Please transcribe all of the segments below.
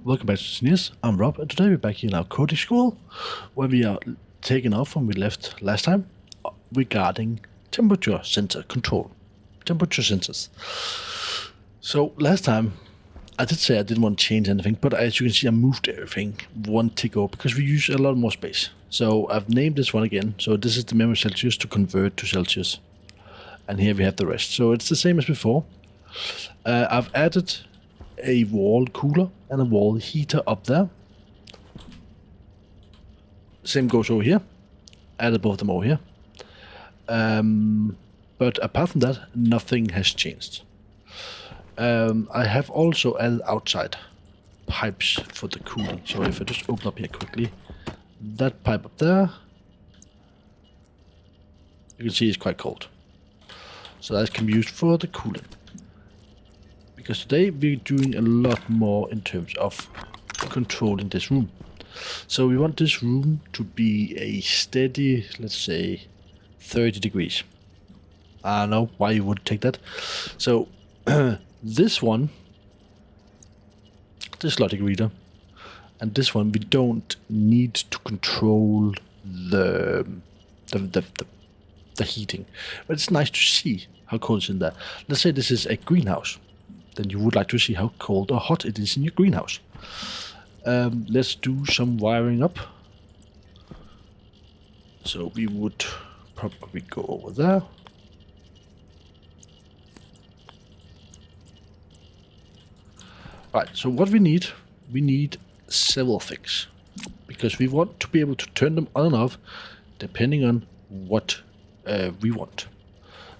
Welcome back to Stationeers. I'm Rob, and today we're back here in our coding school, where we are taking off from we left last time regarding temperature sensor control. Temperature sensors. So last time, I did say I didn't want to change anything, but as you can see, I moved everything one tick over because we use a lot more space. So I've named this one again. So this is the memory Celsius to convert to Celsius. And here we have the rest. So it's the same as before. I've added a wall cooler and a wall heater up there. Same goes over here. Added both of them over here. But apart from that, nothing has changed. I have also added outside pipes for the cooling. So if I just open up here quickly, that pipe up there, you can see it's quite cold. So that can be used for the cooling. Because today we're doing a lot more in terms of controlling this room. So we want this room to be a steady, let's say, 30 degrees. I don't know why you would take that. So this one, this logic reader, and this one we don't need to control the heating. But it's nice to see how cold it's in there. Let's say this is a greenhouse. Then you would like to see how cold or hot it is in your greenhouse. Let's do some wiring up. So we would probably go over there. Right, so what we need several things. Because we want to be able to turn them on and off depending on what we want.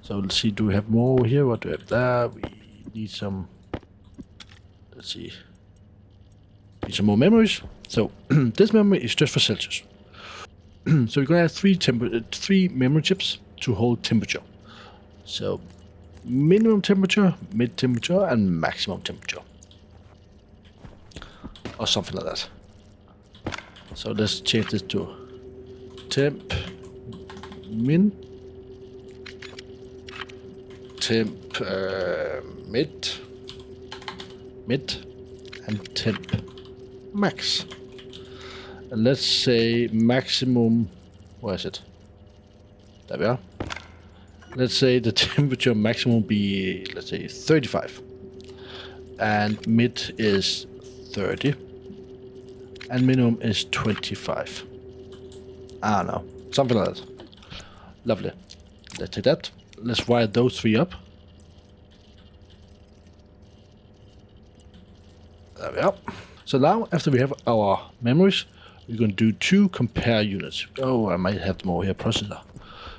So let's see, do we have more over here? What do we have there? We need some, let's see, need some more memories. So this memory is just for Celsius. So we're gonna have three memory chips to hold temperature. So minimum temperature, mid temperature, and maximum temperature, or something like that. So let's change this to temp min, temp mid, and temp max. And let's say maximum, where is it? There we are. Let's say the temperature maximum be, let's say 35. And mid is 30. And minimum is 25. I don't know. Something like that. Lovely. Let's take that. Let's wire those three up. There we are. So now, after we have our memories, we're going to do two compare units. Oh, I might have them over here, processor.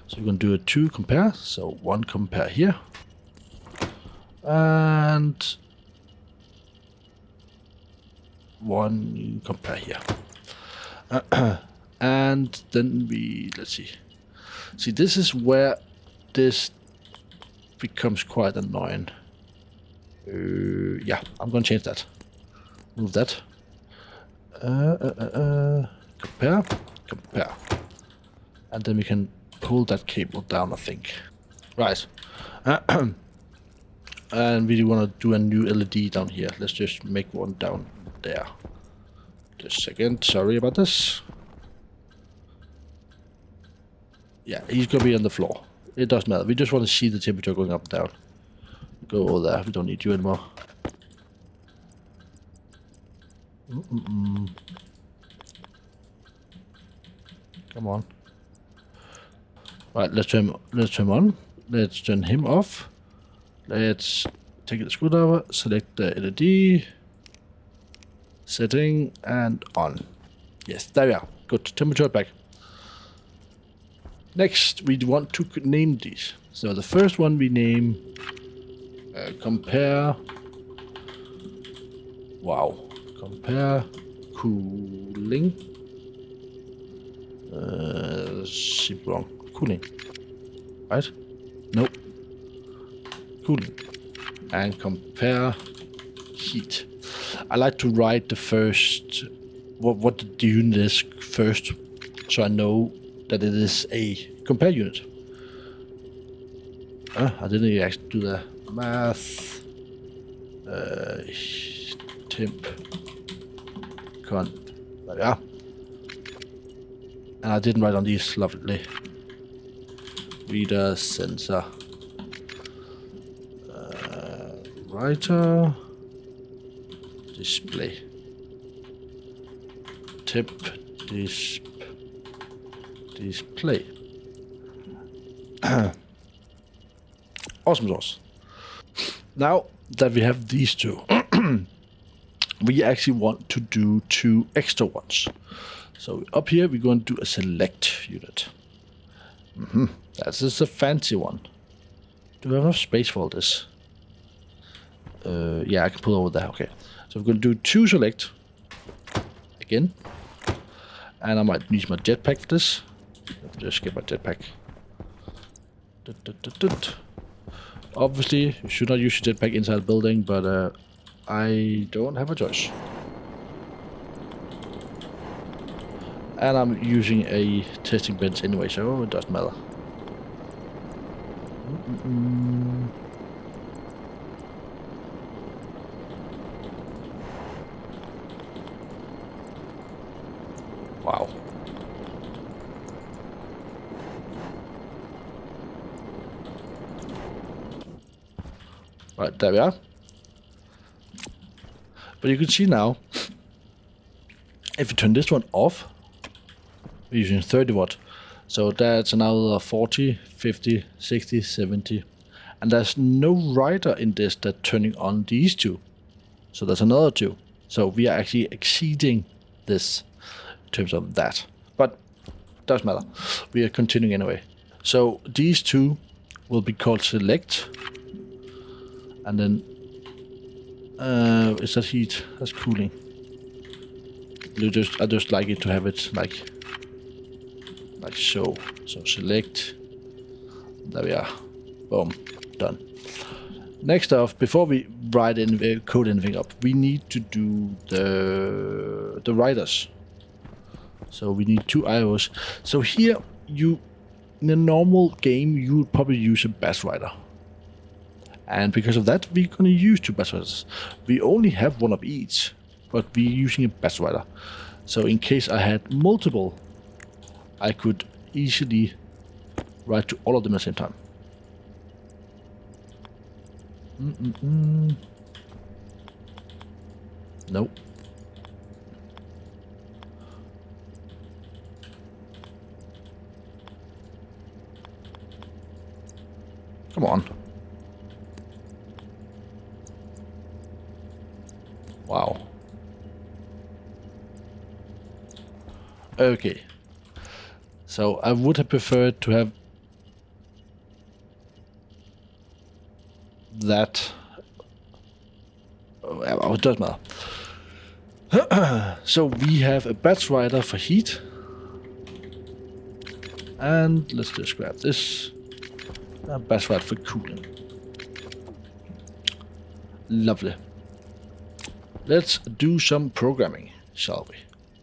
So we're going to do a two compare. So one compare here. And one compare here. And then we, let's see. See, this is where this becomes quite annoying. Yeah, I'm going to change that. Move that. Compare. And then we can pull that cable down, I think. Right. And we want to do a new LED down here. Let's just make one down there. Just a second. Sorry about this. Yeah, he's going to be on the floor. It doesn't matter. We just want to see the temperature going up and down. Go over there. We don't need you anymore. Come on. Right, let's turn him on. Let's turn him off. Let's take the screwdriver, select the LED, setting, and on. Yes, there we are. Good. Temperature back. Next, we want to name these. So the first one we name compare. Wow. Compare cooling. Wrong. Cooling. Right? Nope. Cooling. And compare heat. I like to write the first, what the unit is first, so I know that it is a compare unit. I didn't actually do the math. Temp icon. There we are. And I didn't write on these lovely reader sensor. Writer. Display. Temp. Display. Awesome sauce. Now that we have these two, we actually want to do 2 extra ones. So up here we're going to do a select unit. That is a fancy one. Do we have enough space for all this? Yeah, I can put it over there. Okay. So we're going to do 2 select again, and I might use my jetpack for this. Let me just get my jetpack. Obviously, you should not use your jetpack inside the building, but I don't have a choice. And I'm using a testing bench anyway, so it doesn't matter. Wow. Right, there we are. But you can see now, if you turn this one off, we're using 30 watt. So that's another 40, 50, 60, 70. And there's no writer in this that's turning on these 2. So there's another 2. So we are actually exceeding this in terms of that. But doesn't matter. We are continuing anyway. So these 2 will be called select. And then is that heat? That's cooling. I just like it to have it like so. So select. There we are. Boom. Done. Next off, before we write in code anything up, we need to do the writers. So we need 2 IOs. So here in a normal game you would probably use a batch writer. And because of that, we're going to use 2 batch writers. We only have 1 of each, but we're using a batch writer. So in case I had multiple, I could easily write to all of them at the same time. Nope. Come on. Wow. Okay. So I would have preferred to have that. Oh, it doesn't matter. So we have a batch writer for heat. And let's just grab this. A batch writer for cooling. Lovely. Let's do some programming, shall we?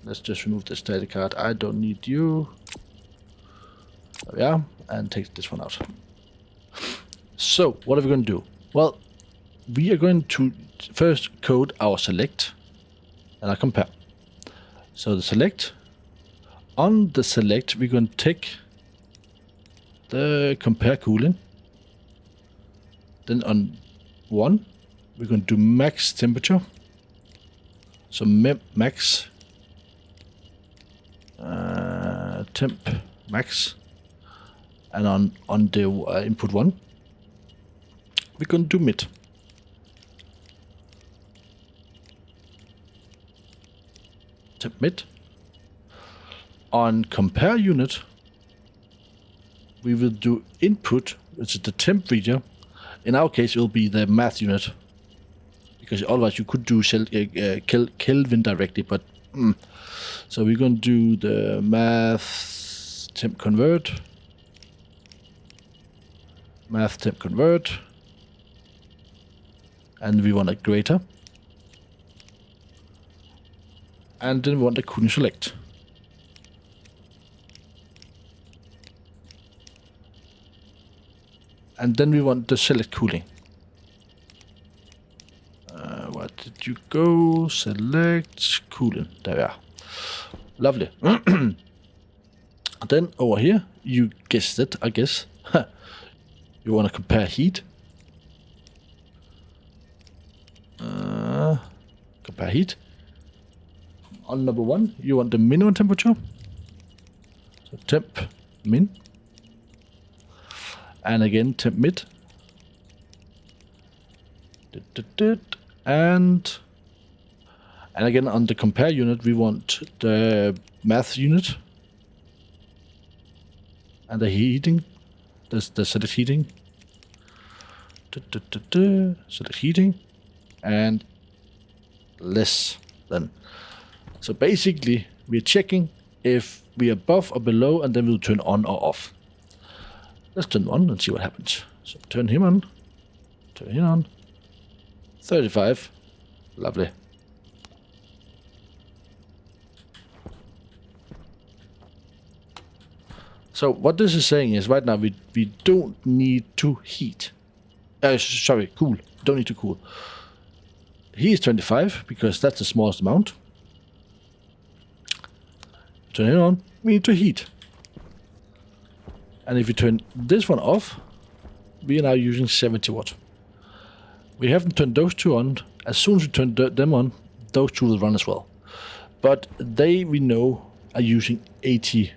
Let's just remove the static card. I don't need you. There we are. And take this one out. So, what are we going to do? Well, we are going to first code our select and our compare. So the select. On the select, we're going to take the compare cooling. Then on 1, we're going to do max temperature. So max temp max, and on the input 1, we're going to do mid. Temp mid. On compare unit, we will do input, which is the temp reader. In our case, it will be the math unit. Because otherwise you could do Kelvin directly, but so we're going to do the math temp convert, and we want a greater, and then we want the cooling select. And then we want the select cooling. What did you go. Select cooling. There we are. Lovely. Then over here, you guessed it, I guess. You want to compare heat. Compare heat. On number 1, you want the minimum temperature. So temp min. And again, temp mid. And again, on the compare unit, we want the math unit. And the heating. The select heating. Select heating. And less than. So basically, we're checking if we're above or below, and then we'll turn on or off. Let's turn on and see what happens. So turn him on. Turn him on. 35. Lovely. So what this is saying is right now we don't need to heat. Sorry, cool. Don't need to cool. He is 25 because that's the smallest amount. Turn it on, we need to heat. And if you turn this one off, we are now using 70 watt. We haven't turned those two on. As soon as we turn them on, those two will run as well. But they, we know, are using 10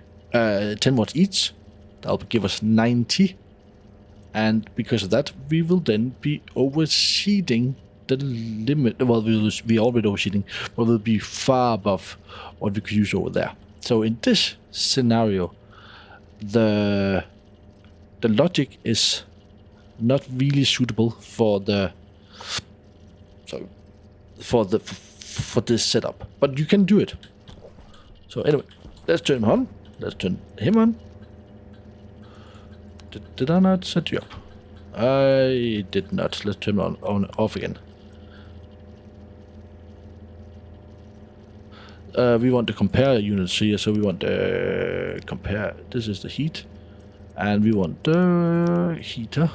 watts each. That'll give us 90. And because of that, we will then be overseeding the limit. Well, we're already overseeding, but we'll be far above what we could use over there. So in this scenario, the logic is not really suitable for this setup, but you can do it. So anyway, let's turn him on. Let's turn him on. Did I not set you up? I did not. Let's turn him on off again. We want to compare units here, so we want to compare. This is the heat, and we want the heater.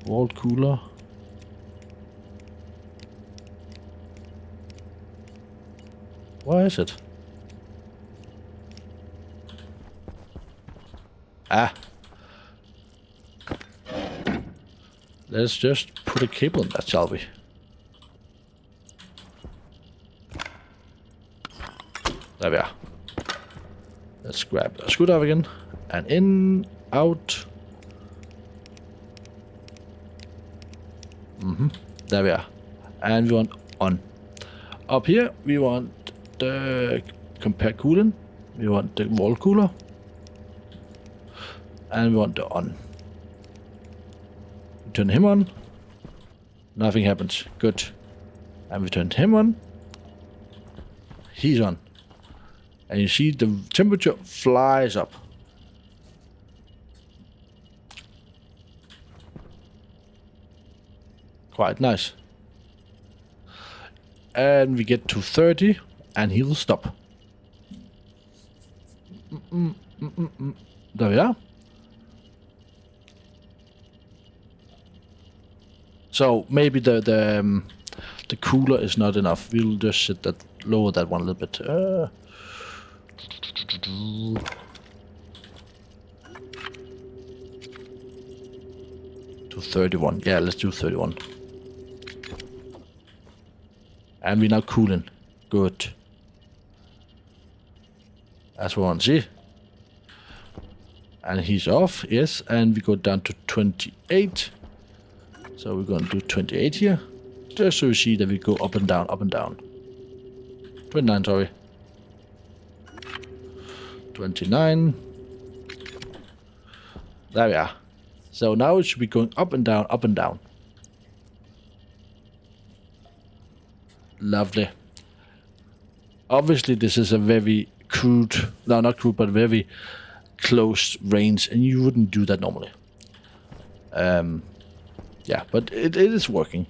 Wall cooler. Why is it? Let's just put a cable in that, shall we? There we are. Let's grab a screwdriver again. And in, out. There we are. And we want on. Up here, we want the compare coolant. We want the wall cooler. And we want the on. We turn him on. Nothing happens. Good. And we turn him on. He's on. And you see the temperature flies up. Quite nice. And we get to 30 and he'll stop. There we are. So maybe the cooler is not enough. We'll just lower that one a little bit. To 31. Yeah, let's do 31. And we're now cooling. Good. That's what I want to see. And he's off, yes. And we go down to 28. So we're going to do 28 here. Just so you see that we go up and down, up and down. 29, sorry. 29. There we are. So now it should be going up and down, up and down. Lovely. Obviously, this is a very crude, no, not crude, but very close range, and you wouldn't do that normally. Yeah, but it is working.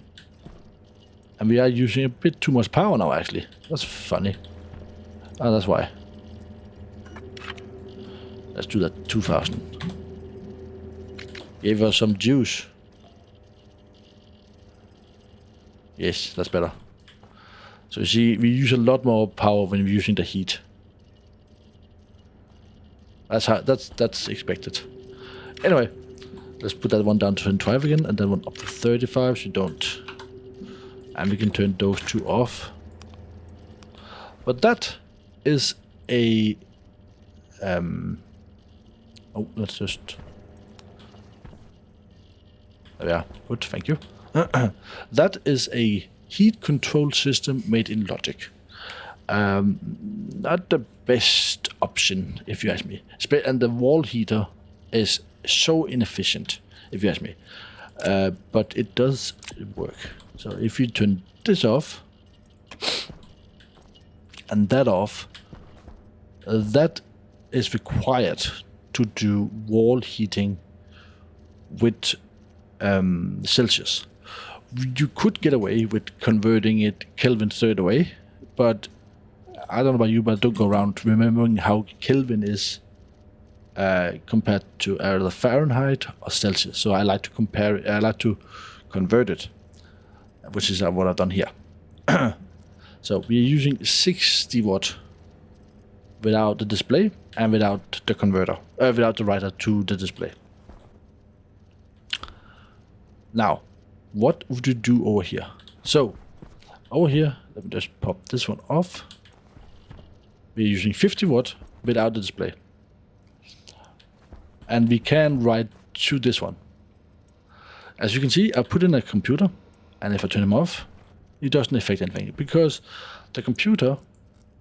And we are using a bit too much power now, actually. That's funny. Oh, that's why. Let's do that 2000. Gave us some juice. Yes, that's better. So you see, we use a lot more power when we're using the heat. That's expected. Anyway, let's put that one down to 25 again, and that one up to 35, so you don't. And we can turn those two off. But that is a... oh, let's just... There we are. Good, thank you. That is a heat control system made in Logic. Not the best option, if you ask me. And the wall heater is so inefficient, if you ask me. But it does work. So if you turn this off and that off, that is required to do wall heating with Celsius. You could get away with converting it Kelvin third away, but I don't know about you, but I don't go around remembering how Kelvin is compared to either Fahrenheit or Celsius. So I like to compare it, I like to convert it, which is what I've done here. So we're using 60 watt without the display and without the converter, without the writer to the display. Now, what would you do over here? So, over here, let me just pop this one off. We're using 50 watt without the display. And we can write to this one. As you can see, I put in a computer, and if I turn him off, it doesn't affect anything, because the computer,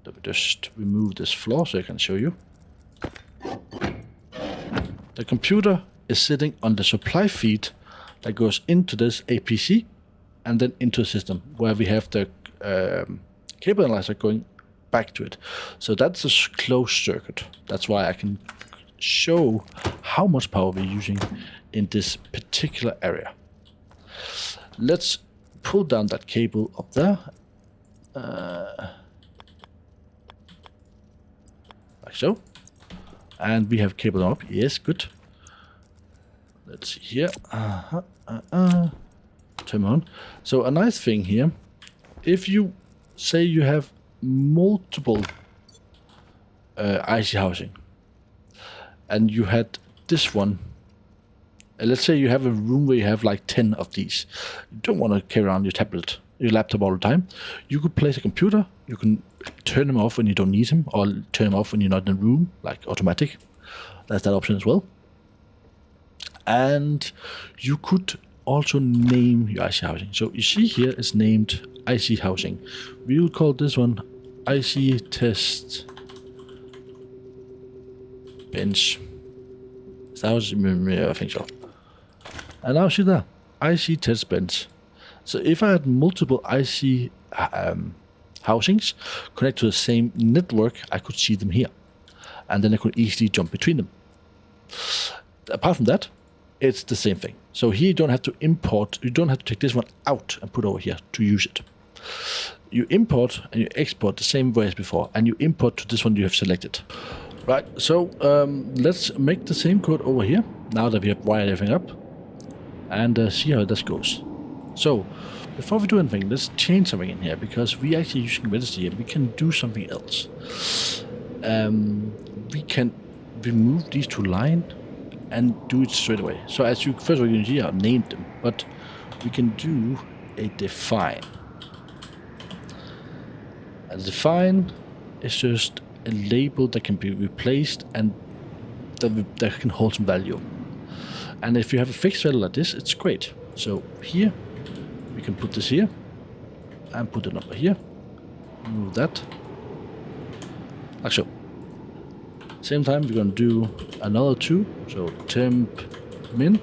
let me just remove this floor so I can show you. The computer is sitting on the supply feed that goes into this APC and then into the system where we have the cable analyzer going back to it. So that's a closed circuit. That's why I can show how much power we're using in this particular area. Let's pull down that cable up there. Like so. And we have cable up. Yes, good. Let's see here. Turn on. So a nice thing here, if you say you have multiple IC housing, and you had this one, let's say you have a room where you have like 10 of these. You don't want to carry around your laptop all the time. You could place a computer. You can turn them off when you don't need them, or turn them off when you're not in the room, like automatic. That's that option as well. And you could also name your IC housing. So you see here it's named IC housing. We will call this one IC test bench. I think so. And now see there, IC test bench. So if I had multiple IC housings connected to the same network, I could see them here. And then I could easily jump between them. Apart from that, it's the same thing. So here you don't have to import, you don't have to take this one out and put over here to use it. You import and you export the same way as before, and you import to this one you have selected. Right, so let's make the same code over here, now that we have wired everything up, and see how this goes. So, before we do anything, let's change something in here, because we are actually using Wednesday here. We can do something else. We can remove these two lines and do it straight away. So as you first of all you can see, I've named them, but we can do a define. A define is just a label that can be replaced and that can hold some value. And if you have a fixed value like this, it's great. So here we can put this here and put the number here. Move that. Like so. Same time we're going to do another two. So temp min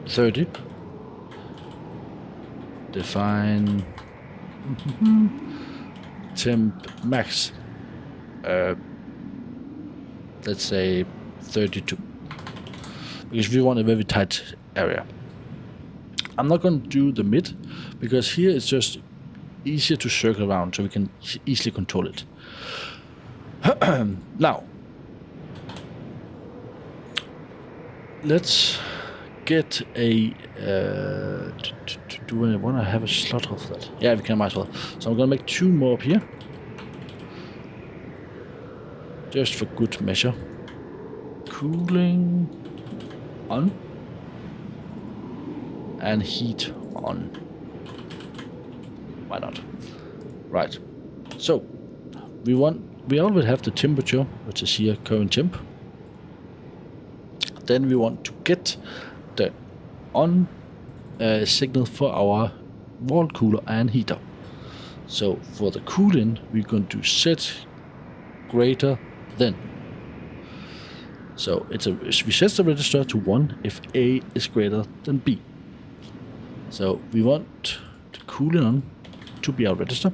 30. Define temp max. Let's say 32. Because we want a very tight area. I'm not going to do the mid because here it's just easier to circle around so we can easily control it. Now, let's get a... do I want to have a slot of that? Yeah, we can, might as well. So I'm gonna make 2 more up here. Just for good measure. Cooling on. And heat on. Why not? Right. So, we already have the temperature, which is here, current temp. Then we want to get the on signal for our wall cooler and heater. So for the cooling, we're going to set greater than. So we set the register to 1 if A is greater than B. So we want the cooling on to be our register.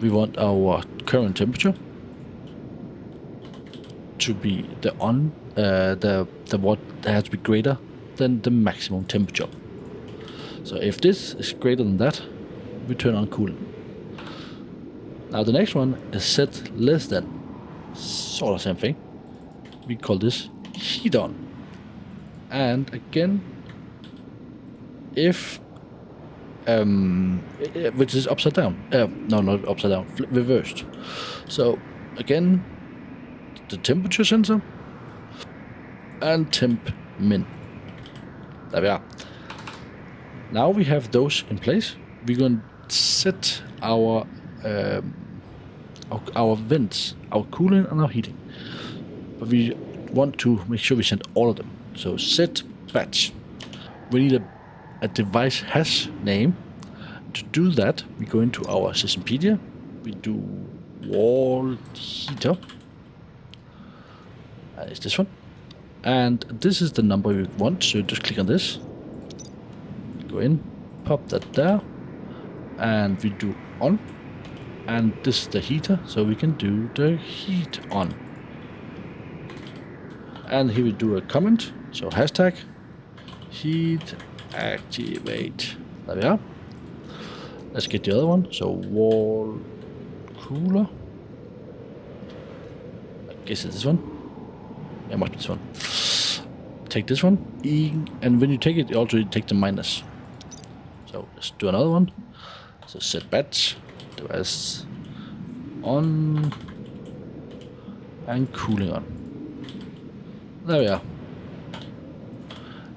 We want our current temperature to be the on, the what has to be greater than the maximum temperature. So if this is greater than that, we turn on cooling. Now the next one is set less than, sort of same thing. We call this heat on. And again, if which is upside down. No, not upside down, reversed. So again, the temperature sensor and temp min. There we are. Now we have those in place. We're going to set our vents, our cooling and our heating. But we want to make sure we send all of them. So set batch. We need a device hash name. To do that, we go into our Systempedia. We do wall heater. It's this one. And this is the number we want. So just click on this. Go in, pop that there. And we do on. And this is the heater. So we can do the heat on. And here we do a comment. So hashtag heat activate. There we are. Let's get the other one. So wall cooler. I guess it's this one. Yeah, must be this one. Take this one. And when you take it, you also take the minus. So let's do another one. So set batch. Device on. And cooling on. There we are.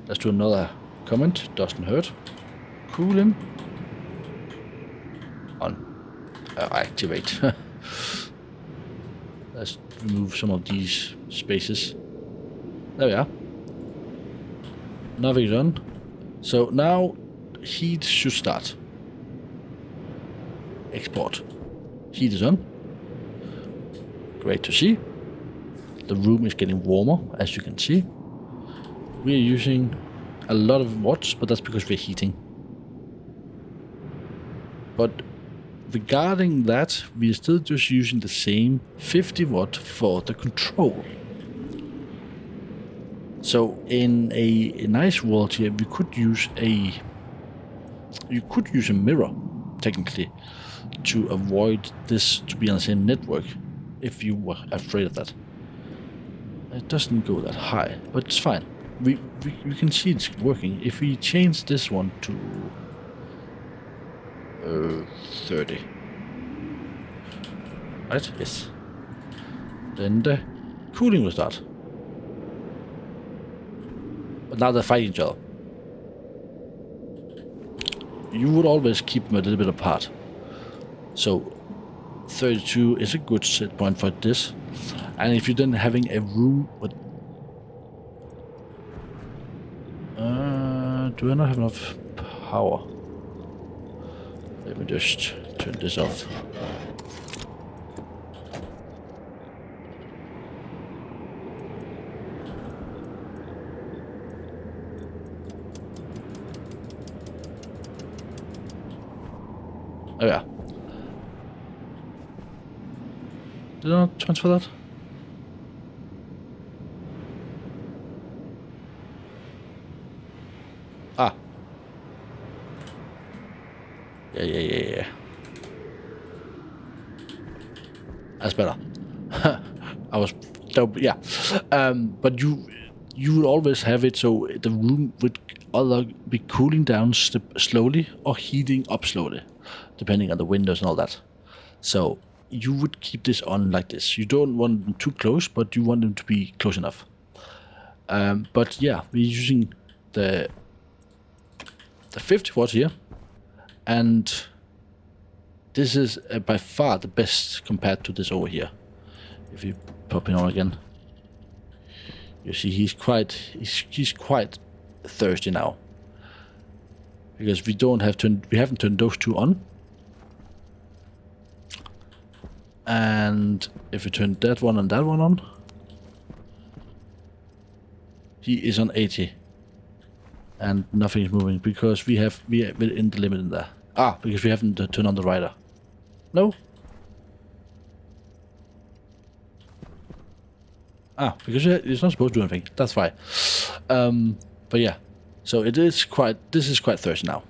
Let's do another comment. Doesn't hurt. Cooling on. Activate. Let's remove some of these spaces. There we are. Nothing done. So now heat should start. Export. Heat is on. Great to see. The room is getting warmer, as you can see. We are using a lot of watts, but that's because we're heating. But regarding that, we are still just using the same 50 watt for the control. So in a nice world here, we could use a mirror, technically, to avoid this to be on the same network, if you were afraid of that. It doesn't go that high, but it's fine. We can see it's working. If we change this one to 30, right? Yes. Then the cooling will start. But now they're fighting each other. You would always keep them a little bit apart. So 32 is a good set point for this. And if you're then having a room with... do I not have enough power? Let me just turn this off. Oh yeah. Did I not transfer that? Ah. Yeah. That's better. I was, yeah. But you would always have it so the room would either be cooling down slowly or heating up slowly, depending on the windows and all that. So you would keep this on like this. You don't want them too close, but you want them to be close enough. But yeah, we're using the 50 watts here, and this is by far the best compared to this over here. If you pop it on again, you see he's quite thirsty now, because we haven't turned those two on. And if we turn that one and that one on, he is on 80, and nothing is moving because we're in the limit in there. Because we haven't turned on the rider. No. Because it's not supposed to do anything. That's why. But yeah, so this is quite thirsty now.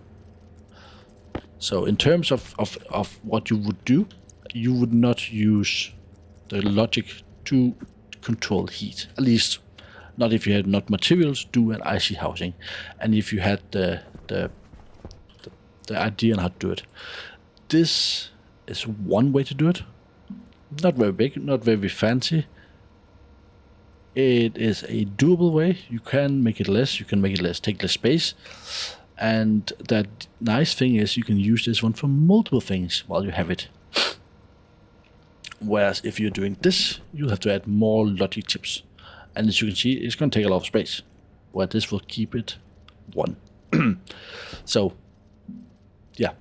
So in terms of what you would do, you would not use the logic to control heat. At least not if you had not materials do an IC housing, and if you had the idea on how to do it. This is one way to do it. Not very big, not very fancy. It is a doable way. You can make it less, take less space. And that nice thing is you can use this one for multiple things while you have it. Whereas if you're doing this, you'll have to add more logic chips. And as you can see, it's going to take a lot of space. Where this will keep it one. So, yeah,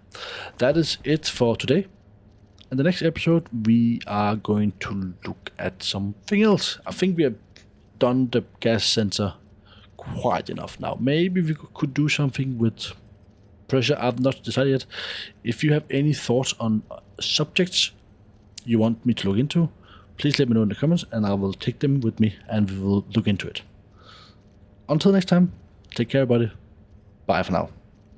that is it for today. In the next episode, we are going to look at something else. I think we have done the gas sensor quite enough now. Maybe we could do something with pressure. I've not decided yet. If you have any thoughts on subjects you want me to look into, please let me know in the comments, and I will take them with me and we will look into it. Until next time, take care, everybody. Bye for now.